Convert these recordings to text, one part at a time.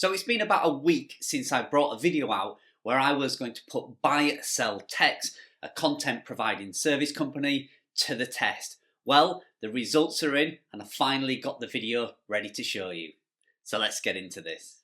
So it's been about a week since I brought a video out where I was going to put Buyselltext, a content providing service company, to the test. Well, the results are in and I finally got the video ready to show you. So let's get into this.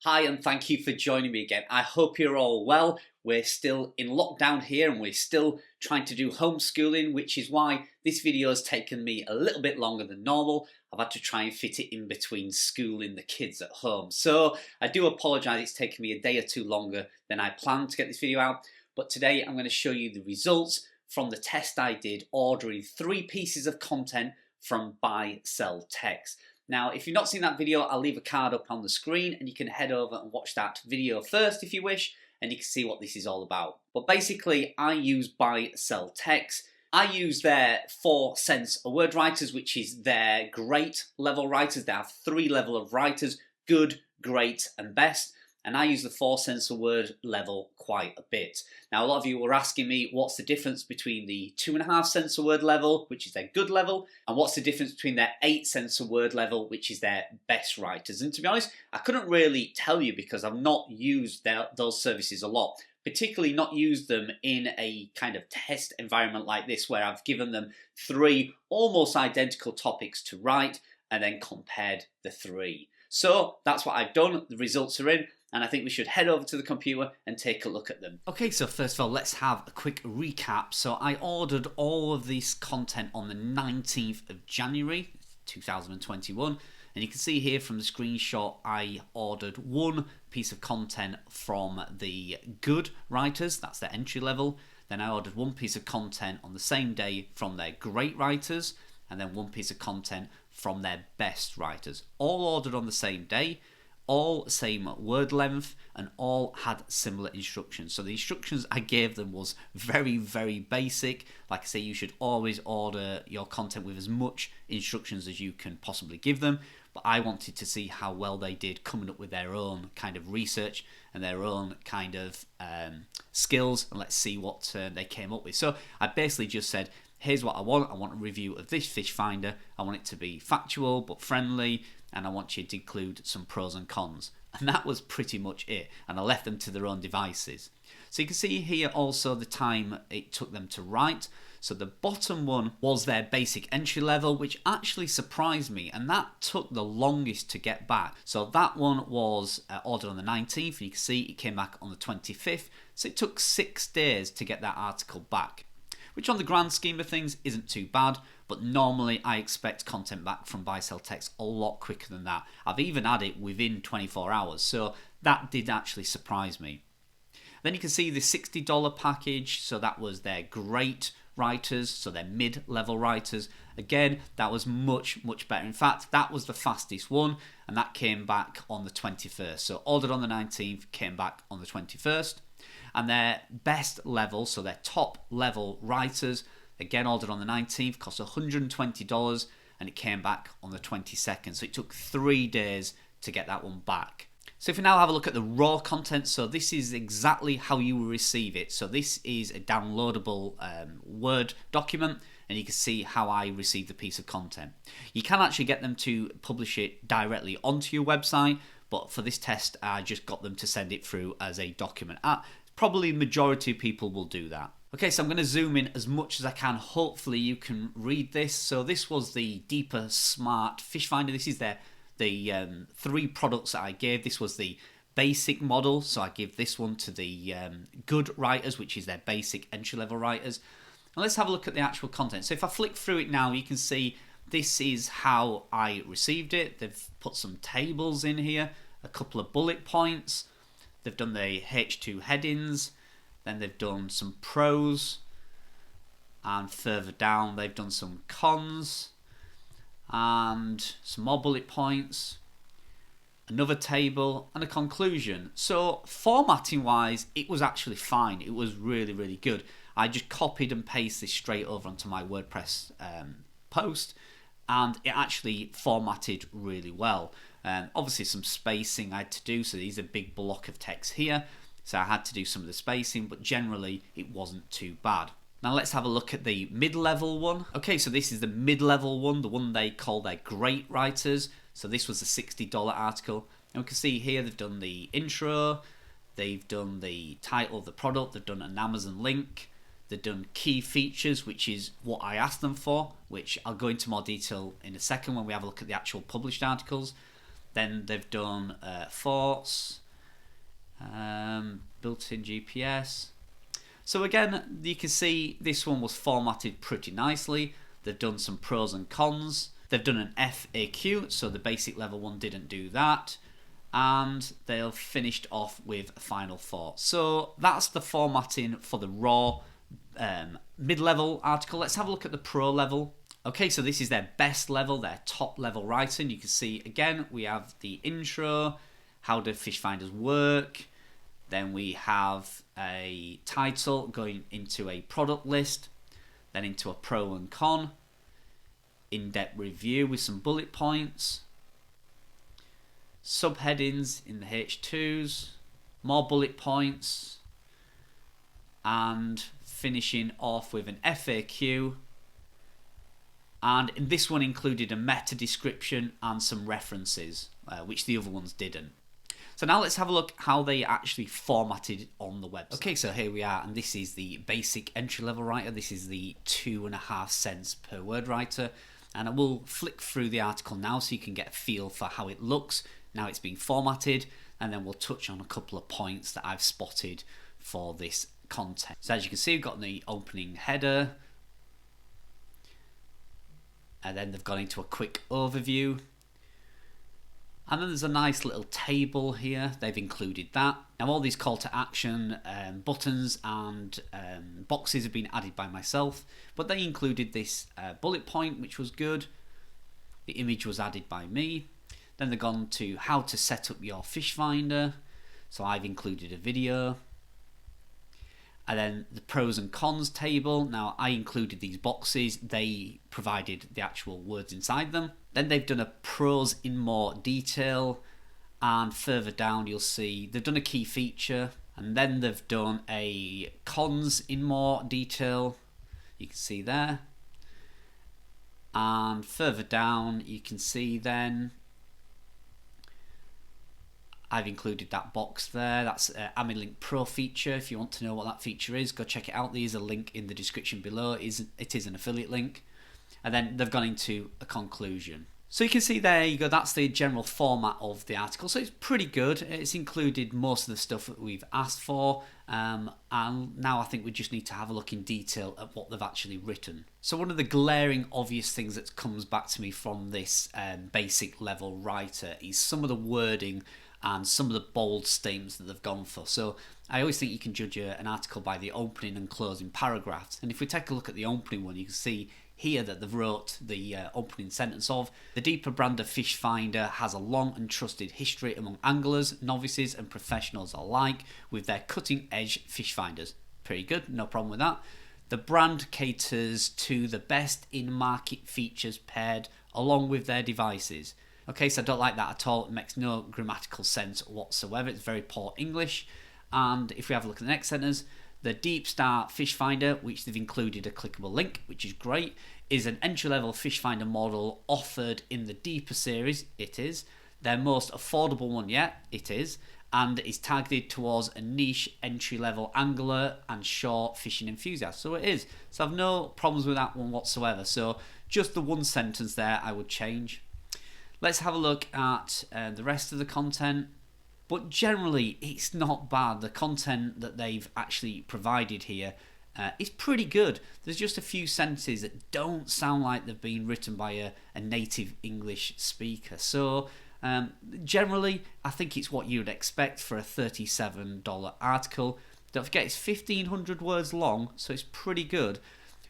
Hi and thank you for joining me again. I hope you're all well. We're still in lockdown here and we're still trying to do homeschooling, which is why this video has taken me a little bit longer than normal. I've had to try and fit it in between schooling the kids at home. So I do apologise, it's taken me a day or two longer than I planned to get this video out. But today I'm going to show you the results from the test I did ordering 3 pieces of content from Buyselltext. Now, if you've not seen that video, I'll leave a card up on the screen and you can head over and watch that video first if you wish, and you can see what this is all about. But basically, I use Buyselltext. I use their 4 cents a word writers, which is their great level writers. They have 3 levels of writers: good, great, and best. And I use the 4 cents a word level quite a bit. Now, a lot of you were asking me what's the difference between the 2.5 cents a word level, which is their good level, and what's the difference between their 8 cents a word level, which is their best writers. And to be honest, I couldn't really tell you because I've not used those services a lot, particularly not used them in a kind of test environment like this where I've given them 3 almost identical topics to write and then compared the 3. So that's what I've done. The results are in. And I think we should head over to the computer and take a look at them. Okay, so first of all, let's have a quick recap. So I ordered all of this content on the 19th of January 2021. And you can see here from the screenshot, I ordered 1 piece of content from the good writers. That's their entry level. Then I ordered 1 piece of content on the same day from their great writers. And then 1 piece of content from their best writers. All ordered on the same day. All same word length and all had similar instructions. So the instructions I gave them was very, very basic. Like I say, you should always order your content with as much instructions as you can possibly give them. But I wanted to see how well they did coming up with their own kind of research and their own kind of skills. And let's see what they came up with. So I basically just said, here's what I want. I want a review of this fish finder. I want it to be factual but friendly. And I want you to include some pros and cons. And that was pretty much it. And I left them to their own devices. So you can see here also the time it took them to write. So the bottom one was their basic entry level, which actually surprised me. And that took the longest to get back. So that one was ordered on the 19th. You can see it came back on the 25th. So it took 6 days to get that article back, which on the grand scheme of things isn't too bad, but normally I expect content back from Buyselltext a lot quicker than that. I've even had it within 24 hours, so that did actually surprise me. Then you can see the $60 package, so that was their great writers, so their mid-level writers. Again, that was much, much better. In fact, that was the fastest one, and that came back on the 21st. So ordered on the 19th, came back on the 21st. And their best level, so their top level writers, again ordered on the 19th, cost $120 and it came back on the 22nd. So it took 3 days to get that one back. So if we now have a look at the raw content, so this is exactly how you will receive it. So this is a downloadable Word document and you can see how I received the piece of content. You can actually get them to publish it directly onto your website, but for this test I just got them to send it through as a document. Probably the majority of people will do that. Okay, so I'm going to zoom in as much as I can. Hopefully you can read this. So this was the Deeper Smart Fish Finder. This is the 3 products that I gave. This was the basic model. So I give this one to the good writers, which is their basic entry-level writers. And let's have a look at the actual content. So if I flick through it now, you can see this is how I received it. They've put some tables in here, a couple of bullet points. They've done the H2 headings, then they've done some pros, and further down they've done some cons, and some more bullet points, another table, and a conclusion. So formatting wise, it was actually fine. It was really, really good. I just copied and pasted this straight over onto my WordPress post, and it actually formatted really well. Obviously some spacing I had to do, so these are a big block of text here, so I had to do some of the spacing, but generally it wasn't too bad. Now let's have a look at the mid-level one. Okay, so this is the mid-level one, the one they call their great writers. So this was a $60 article. And we can see here they've done the intro, they've done the title of the product, they've done an Amazon link, they've done key features, which is what I asked them for, which I'll go into more detail in a second when we have a look at the actual published articles. Then they've done thoughts, built-in GPS. So again, you can see this one was formatted pretty nicely. They've done some pros and cons. They've done an FAQ, so the basic level one didn't do that. And they've finished off with final thoughts. So that's the formatting for the raw mid-level article. Let's have a look at the pro level. Okay, so this is their best level, their top level writing. You can see again we have the intro, how do fish finders work. Then we have a title going into a product list, then into a pro and con, in-depth review with some bullet points, subheadings in the H2s, more bullet points, and finishing off with an FAQ. And this one included a meta description and some references, which the other ones didn't. So now let's have a look how they actually formatted on the website. Okay, so here we are, and this is the basic entry-level writer. This is the 2.5 cents per word writer. And I will flick through the article now so you can get a feel for how it looks. Now it's been formatted, and then we'll touch on a couple of points that I've spotted for this content. So as you can see, we've got the opening header, and then they've gone into a quick overview. And then there's a nice little table here. They've included that. Now all these call to action buttons and boxes have been added by myself, but they included this bullet point, which was good. The image was added by me. Then they've gone to how to set up your fish finder. So I've included a video. And then the pros and cons table. Now I included these boxes. They provided the actual words inside them. Then they've done a pros in more detail, and further down you'll see they've done a key feature, and then they've done a cons in more detail. You can see there. And further down you can see then I've included that box there. That's AmiLink Pro feature. If you want to know what that feature is, go check it out. There's a link in the description below. It is an affiliate link. And then they've gone into a conclusion. So you can see there you go, that's the general format of the article. So it's pretty good. It's included most of the stuff that we've asked for. And now I think we just need to have a look in detail at what they've actually written. So one of the glaring obvious things that comes back to me from this basic level writer is some of the wording and some of the bold statements that they've gone for. So I always think you can judge an article by the opening and closing paragraphs. And if we take a look at the opening one, you can see here that they've wrote the opening sentence of, the deeper brand of fish finder has a long and trusted history among anglers, novices and professionals alike with their cutting edge fish finders. Pretty good, no problem with that. The brand caters to the best in market features paired along with their devices. Okay, so I don't like that at all. It makes no grammatical sense whatsoever. It's very poor English. And if we have a look at the next sentence, the Deep Start Fish Finder, which they've included a clickable link, which is great, is an entry-level fish finder model offered in the deeper series. It is. Their most affordable one yet. It is. And is targeted towards a niche entry-level angler and shore fishing enthusiast. So it is. So I've no problems with that one whatsoever. So just the one sentence there I would change. Let's have a look at the rest of the content. But generally, it's not bad. The content that they've actually provided here is pretty good. There's just a few sentences that don't sound like they've been written by a native English speaker. So generally, I think it's what you'd expect for a $37 article. Don't forget, it's 1,500 words long, so it's pretty good.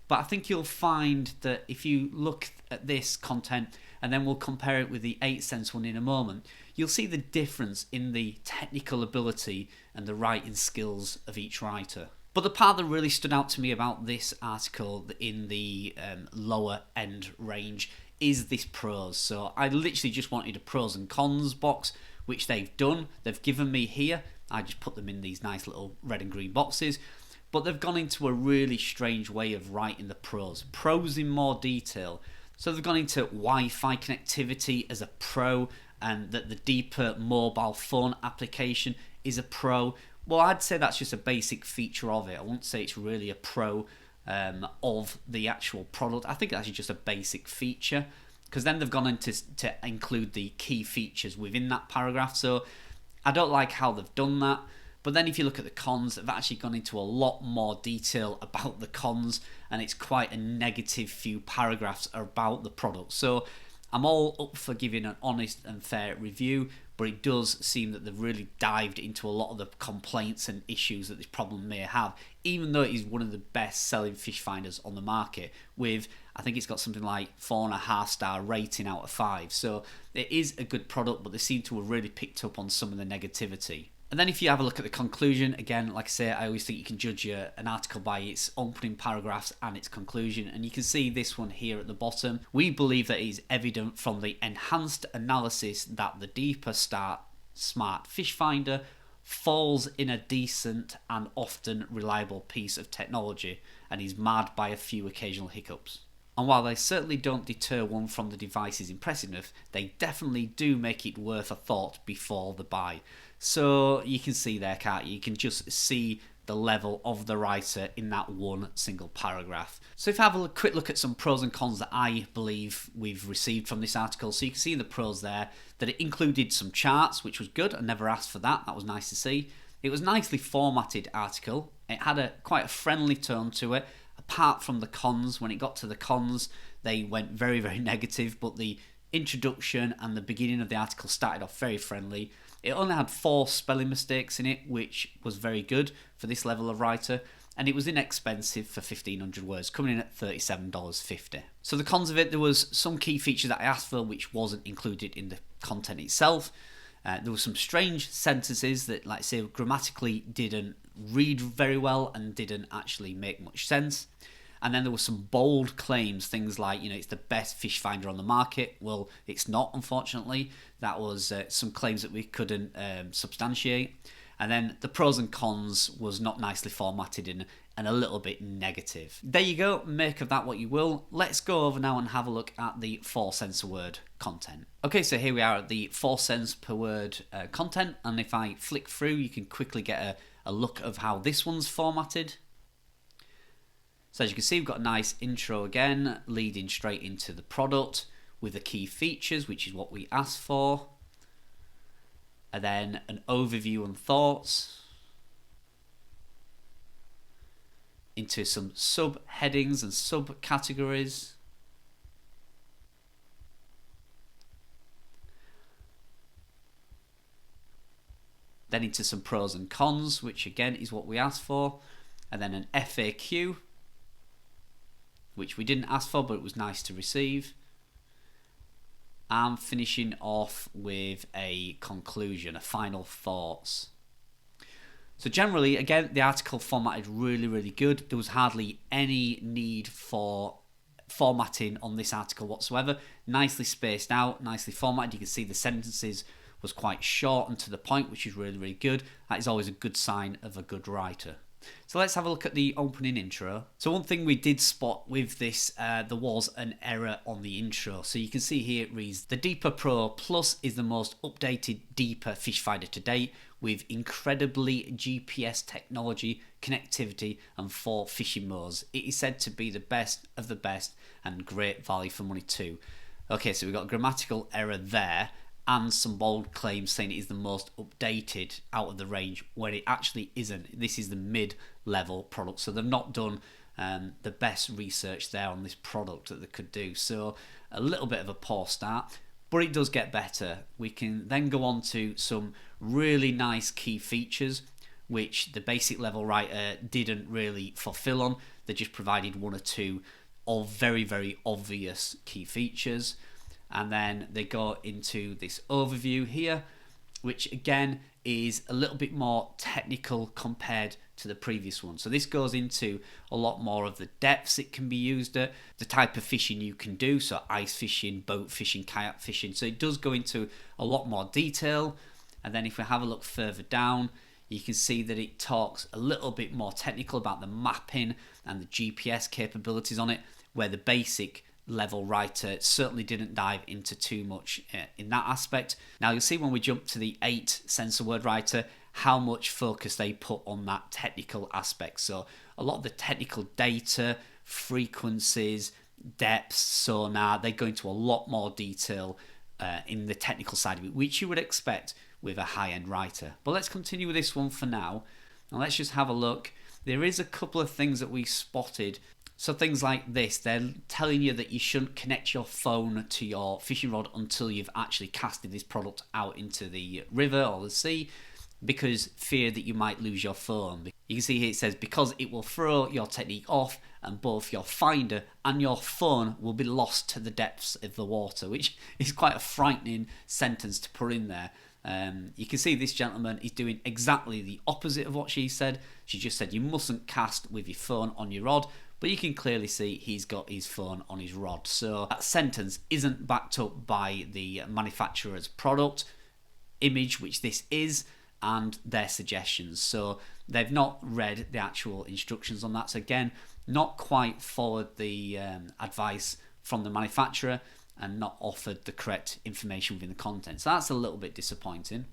But I think you'll find that if you look at this content, and then we'll compare it with the 8 cents one in a moment, you'll see the difference in the technical ability and the writing skills of each writer. But the part that really stood out to me about this article in the lower end range is this pros. So I literally just wanted a pros and cons box, which they've done. They've given me here. I just put them in these nice little red and green boxes. but they've gone into a really strange way of writing the pros in more detail. So they've gone into Wi-Fi connectivity as a pro, and that the deeper mobile phone application is a pro. Well, I'd say that's just a basic feature of it. I wouldn't say it's really a pro of the actual product. I think that's just a basic feature, because then they've gone into to include the key features within that paragraph. So I don't like how they've done that. But then if you look at the cons, they've actually gone into a lot more detail about the cons, and it's quite a negative few paragraphs about the product. So I'm all up for giving an honest and fair review, but it does seem that they've really dived into a lot of the complaints and issues that this problem may have, even though it is one of the best selling fish finders on the market with, I think it's got something like 4.5-star rating out of 5. So it is a good product, but they seem to have really picked up on some of the negativity. And then if you have a look at the conclusion, again, like I say, I always think you can judge an article by its opening paragraphs and its conclusion. And you can see this one here at the bottom. We believe that it is evident from the enhanced analysis that the deeper smart fish finder falls in a decent and often reliable piece of technology and is marred by a few occasional hiccups. And while they certainly don't deter one from the device's impressiveness, they definitely do make it worth a thought before the buy. So you can see there, can't you? You can just see the level of the writer in that one single paragraph. So if I have a quick look at some pros and cons that I believe we've received from this article, so you can see in the pros there that it included some charts, which was good. I never asked for that. That was nice to see. It was a nicely formatted article. It had quite a friendly tone to it. Apart from the cons, when it got to the cons, they went very, very negative, but the introduction and the beginning of the article started off very friendly. It only had 4 spelling mistakes in it, which was very good for this level of writer, and it was inexpensive for 1,500 words, coming in at $37.50. So the cons of it, there was some key features that I asked for which wasn't included in the content itself. There were some strange sentences that, like I say, grammatically didn't read very well and didn't actually make much sense. And then there were some bold claims, things like, it's the best fish finder on the market. Well, it's not, unfortunately. That was some claims that we couldn't substantiate. And then the pros and cons was not nicely formatted and a little bit negative. There you go, make of that what you will. Let's go over now and have a look at the 4 cents a word content. Okay, so here we are at the 4 cents per word content, and if I flick through, you can quickly get a look of how this one's formatted. So as you can see, we've got a nice intro again, leading straight into the product with the key features, which is what we asked for. And then an overview and thoughts, into some subheadings and subcategories. Then into some pros and cons, which again is what we asked for. And then an FAQ, which we didn't ask for, but it was nice to receive. And finishing off with a conclusion, a final thoughts. So generally, again, the article formatted really, really good. There was hardly any need for formatting on this article whatsoever. Nicely spaced out, nicely formatted. You can see the sentences was quite short and to the point, which is really, really good. That is always a good sign of a good writer. So let's have a look at the opening intro. So one thing we did spot with this, there was an error on the intro. So you can see here it reads, the Deeper Pro Plus is the most updated deeper fish finder to date with incredibly GPS technology, connectivity and 4 fishing modes. It is said to be the best of the best and great value for money too. Okay, so we've got a grammatical error there and some bold claims saying it is the most updated out of the range when it actually isn't. This is the mid-level product, so they've not done the best research there on this product that they could do. So a little bit of a poor start, but it does get better. We can then go on to some really nice key features which the basic level writer didn't really fulfill on. They just provided 1 or 2 of very, very obvious key features. And then they go into this overview here, which again is a little bit more technical compared to the previous one. So this goes into a lot more of the depths it can be used at, the type of fishing you can do, so ice fishing, boat fishing, kayak fishing. So it does go into a lot more detail. And then if we have a look further down, you can see that it talks a little bit more technical about the mapping and the GPS capabilities on it, where the basic level writer certainly didn't dive into too much in that aspect. Now you'll see when we jump to the 8 sensor word writer how much focus they put on that technical aspect. So a lot of the technical data, frequencies, depths, sonar, they go into a lot more detail in the technical side of it, which you would expect with a high-end writer. But let's continue with this one for now, and let's just have a look. There is a couple of things that we spotted. So things like this, they're telling you that you shouldn't connect your phone to your fishing rod until you've actually casted this product out into the river or the sea, because fear that you might lose your phone. You can see here it says, because it will throw your technique off and both your finder and your phone will be lost to the depths of the water, which is quite a frightening sentence to put in there. You can see this gentleman is doing exactly the opposite of what she said. She just said you mustn't cast with your phone on your rod, but you can clearly see he's got his phone on his rod. So that sentence isn't backed up by the manufacturer's product image, which this is, and their suggestions. So they've not read the actual instructions on that. So again, not quite followed the advice from the manufacturer and not offered the correct information within the content. So that's a little bit disappointing.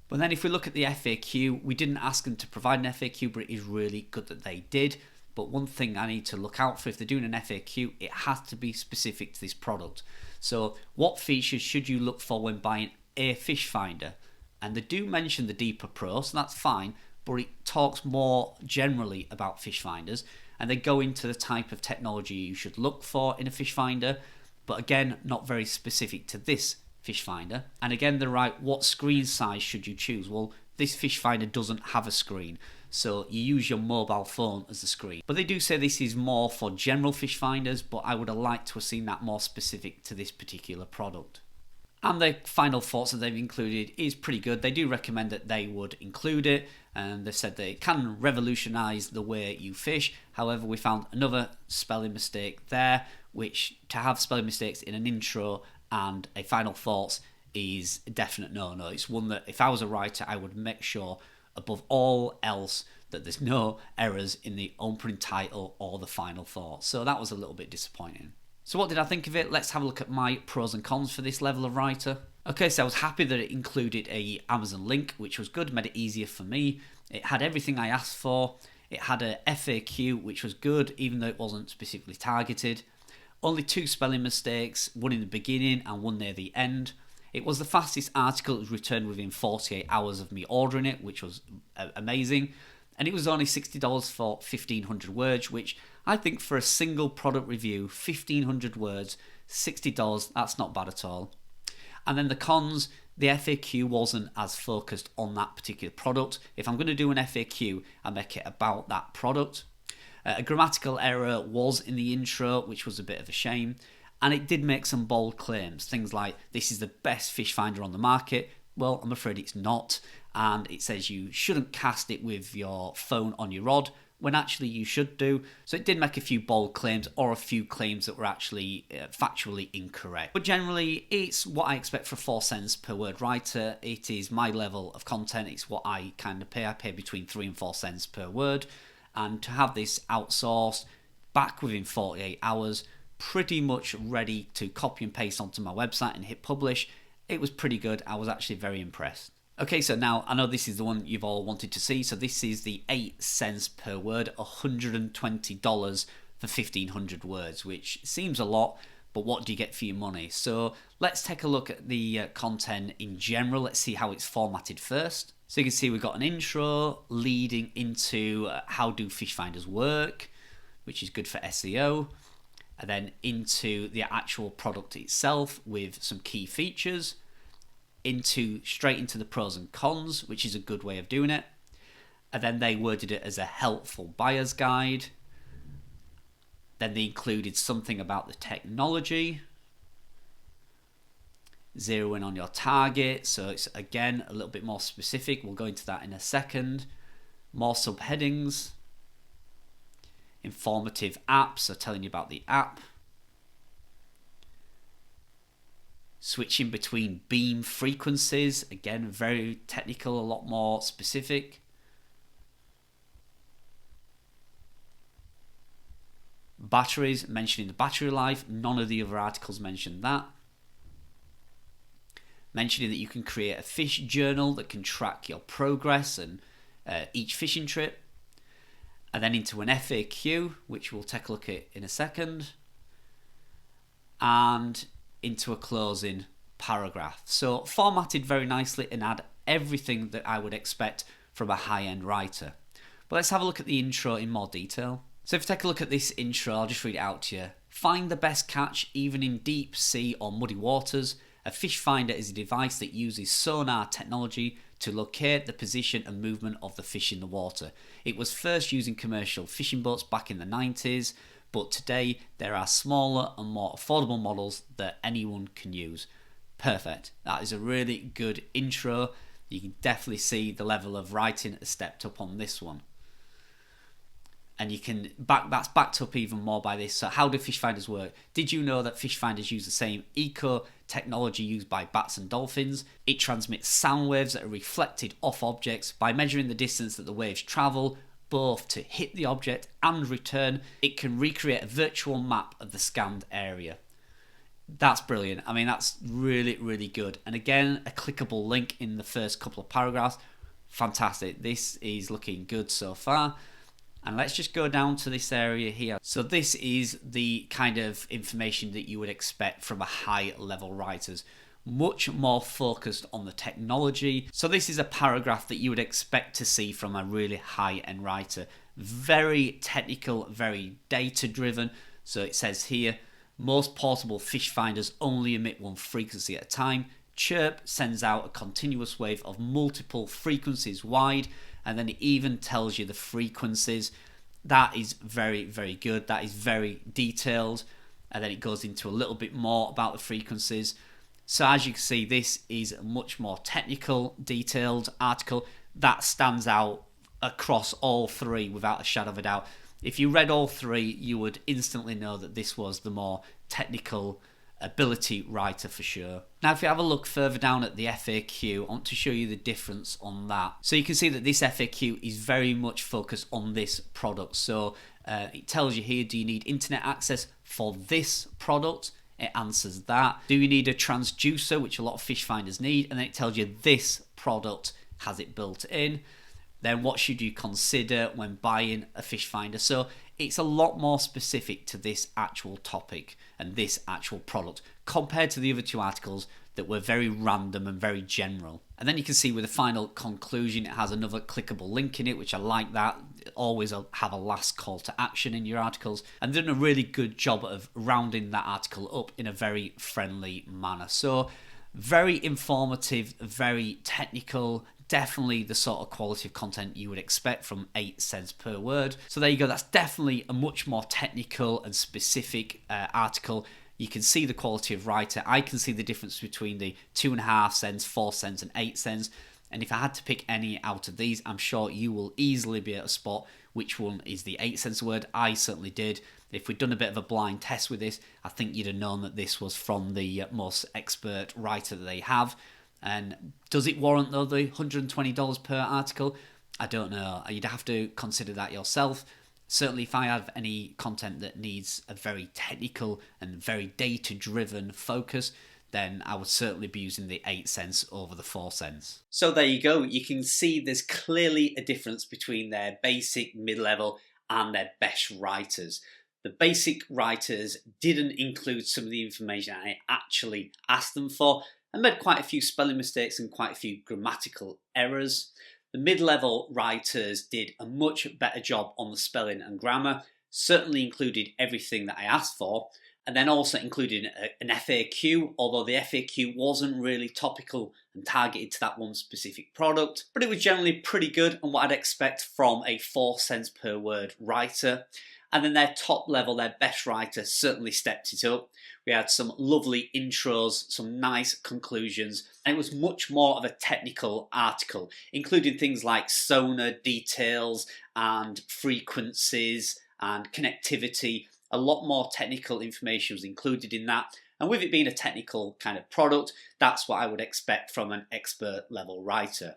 But then if we look at the FAQ, we didn't ask them to provide an FAQ, but it is really good that they did. But one thing I need to look out for, if they're doing an FAQ, it has to be specific to this product. So what features should you look for when buying a fish finder? And they do mention the Deeper Pro, so that's fine, but it talks more generally about fish finders, and they go into the type of technology you should look for in a fish finder, but again, not very specific to this fish finder. And again, they're right, what screen size should you choose? Well, this fish finder doesn't have a screen, so you use your mobile phone as the screen. But they do say this is more for general fish finders, but I would have liked to have seen that more specific to this particular product. And the final thoughts that they've included is pretty good. They do recommend that they would include it, and they've said that it can revolutionise the way you fish. However, we found another spelling mistake there, which to have spelling mistakes in an intro and a final thoughts is a definite no-no. It's one that if I was a writer, I would make sure above all else that there's no errors in the opening title or the final thoughts. So that was a little bit disappointing. So what did I think of it? Let's have a look at my pros and cons for this level of writer. Okay, so I was happy that it included a Amazon link, which was good, made it easier for me. It had everything I asked for. It had a FAQ, which was good, even though it wasn't specifically targeted. Only 2 spelling mistakes, one in the beginning and one near the end. It was the fastest article. It was returned within 48 hours of me ordering it, which was amazing. And it was only $60 for 1,500 words, which I think for a single product review, 1,500 words, $60, that's not bad at all. And then the cons, the FAQ wasn't as focused on that particular product. If I'm going to do an FAQ, I make it about that product. A grammatical error was in the intro, which was a bit of a shame. And it did make some bold claims, things like, this is the best fish finder on the market. Well, I'm afraid it's not. And it says you shouldn't cast it with your phone on your rod, when actually you should do. So it did make a few bold claims, or a few claims that were actually factually incorrect. But generally, it's what I expect for 4 cents per word writer. It is my level of content. It's what I kind of pay. I pay between 3 and 4 cents per word. And to have this outsourced, back within 48 hours, pretty much ready to copy and paste onto my website and hit publish, it was pretty good. I was actually very impressed. Okay, so now I know this is the one you've all wanted to see. So this is the 8 cents per word, $120 for 1,500 words, which seems a lot, but what do you get for your money? So let's take a look at the content in general. Let's see how it's formatted first. So you can see we've got an intro leading into how do fish finders work, which is good for SEO, and then into the actual product itself with some key features, straight into the pros and cons, which is a good way of doing it. And then they worded it as a helpful buyer's guide. Then they included something about the technology, zero in on your target, so it's again a little bit more specific. We'll go into that in a second. More subheadings, informative apps, so telling you about the app, switching between beam frequencies, again very technical, a lot more specific. Batteries, mentioning the battery life, none of the other articles mention that. Mentioning that you can create a fish journal that can track your progress and each fishing trip. And then into an FAQ, which we'll take a look at in a second. And into a closing paragraph. So formatted very nicely and add everything that I would expect from a high-end writer. But let's have a look at the intro in more detail. So if you take a look at this intro, I'll just read it out to you. Find the best catch even in deep sea or muddy waters. A fish finder is a device that uses sonar technology to locate the position and movement of the fish in the water. It was first used in commercial fishing boats back in the 90s, but today there are smaller and more affordable models that anyone can use. Perfect. That is a really good intro. You can definitely see the level of writing has stepped up on this one. And you can that's backed up even more by this. So how do fish finders work? Did you know that fish finders use the same eco technology used by bats and dolphins? It transmits sound waves that are reflected off objects. By measuring the distance that the waves travel, both to hit the object and return, it can recreate a virtual map of the scanned area. That's brilliant. I mean, that's really, really good. And again, a clickable link in the first couple of paragraphs. Fantastic. This is looking good so far. And let's just go down to this area here. So this is the kind of information that you would expect from a high-level writers. Much more focused on the technology. So this is a paragraph that you would expect to see from a really high-end writer. Very technical, very data-driven. So it says here, most portable fish finders only emit one frequency at a time. Chirp sends out a continuous wave of multiple frequencies wide, and then it even tells you the frequencies. That is very, very good. That is very detailed. And then it goes into a little bit more about the frequencies. So as you can see, this is a much more technical, detailed article that stands out across all three without a shadow of a doubt. If you read all three, you would instantly know that this was the more technical ability writer for sure. Now if you have a look further down at the FAQ, I want to show you the difference on that. So you can see that this FAQ is very much focused on this product. So it tells you here, do you need internet access for this product? It answers that. Do you need a transducer, which a lot of fish finders need? And then it tells you this product has it built in. Then what should you consider when buying a fish finder? So it's a lot more specific to this actual topic and this actual product compared to the other two articles that were very random and very general. And then you can see with the final conclusion, it has another clickable link in it, which I like that. Always have a last call to action in your articles, and done a really good job of rounding that article up in a very friendly manner. So very informative, very technical, definitely the sort of quality of content you would expect from 8 cents per word. So there you go, that's definitely a much more technical and specific article. You can see the quality of writer. I can see the difference between the 2.5 cents, 4 cents and 8 cents. And if I had to pick any out of these, I'm sure you will easily be able to spot which one is the 8 cents a word. I certainly did. If we'd done a bit of a blind test with this, I think you'd have known that this was from the most expert writer that they have. And does it warrant though the $120 per article? I don't know. You'd have to consider that yourself. Certainly if I have any content that needs a very technical and very data-driven focus, then I would certainly be using the 8 cents over the 4 cents. So there you go. You can see there's clearly a difference between their basic, mid-level and their best writers. The basic writers didn't include some of the information I actually asked them for, and made quite a few spelling mistakes and quite a few grammatical errors. The mid-level writers did a much better job on the spelling and grammar, certainly included everything that I asked for, and then also included an FAQ, although the FAQ wasn't really topical and targeted to that one specific product, but it was generally pretty good and what I'd expect from a 4 cents per word writer. And then their top level, their best writer, certainly stepped it up. We had some lovely intros, some nice conclusions, and it was much more of a technical article, including things like sonar details and frequencies and connectivity. A lot more technical information was included in that, And with it being a technical kind of product, that's what I would expect from an expert level writer.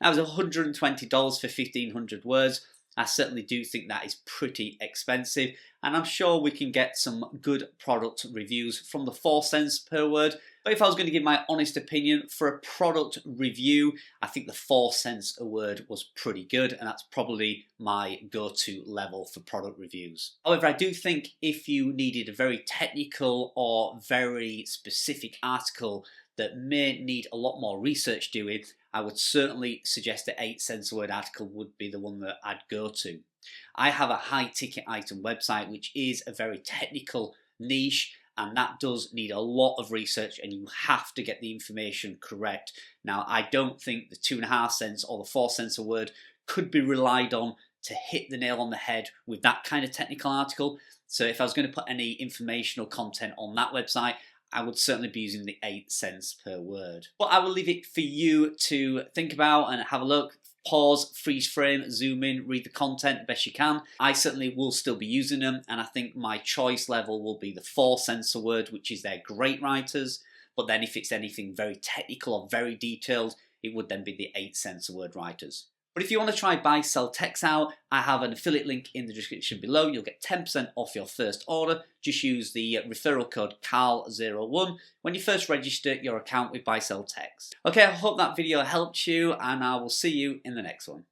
That was $120 for 1,500 words. I certainly do think that is pretty expensive, and I'm sure we can get some good product reviews from the 4 cents per word. But if I was going to give my honest opinion for a product review, I think the 4 cents a word was pretty good, and that's probably my go-to level for product reviews. However, I do think if you needed a very technical or very specific article that may need a lot more research doing, I would certainly suggest the 8 cents a word article would be the one that I'd go to. I have a high ticket item website which is a very technical niche, and that does need a lot of research, and you have to get the information correct. Now, I don't think the 2.5 cents or the 4 cents a word could be relied on to hit the nail on the head with that kind of technical article. So if I was going to put any informational content on that website, I would certainly be using the 8 cents per word. But I will leave it for you to think about and have a look. Pause, freeze frame, zoom in, read the content the best you can. I certainly will still be using them, and I think my choice level will be the 4 cents a word, which is they're great writers. But then if it's anything very technical or very detailed, it would then be the 8 cents a word writers. But if you want to try Buyselltext out, I have an affiliate link in the description below. You'll get 10% off your first order. Just use the referral code CARL01 when you first register your account with Buyselltext. Okay, I hope that video helped you, and I will see you in the next one.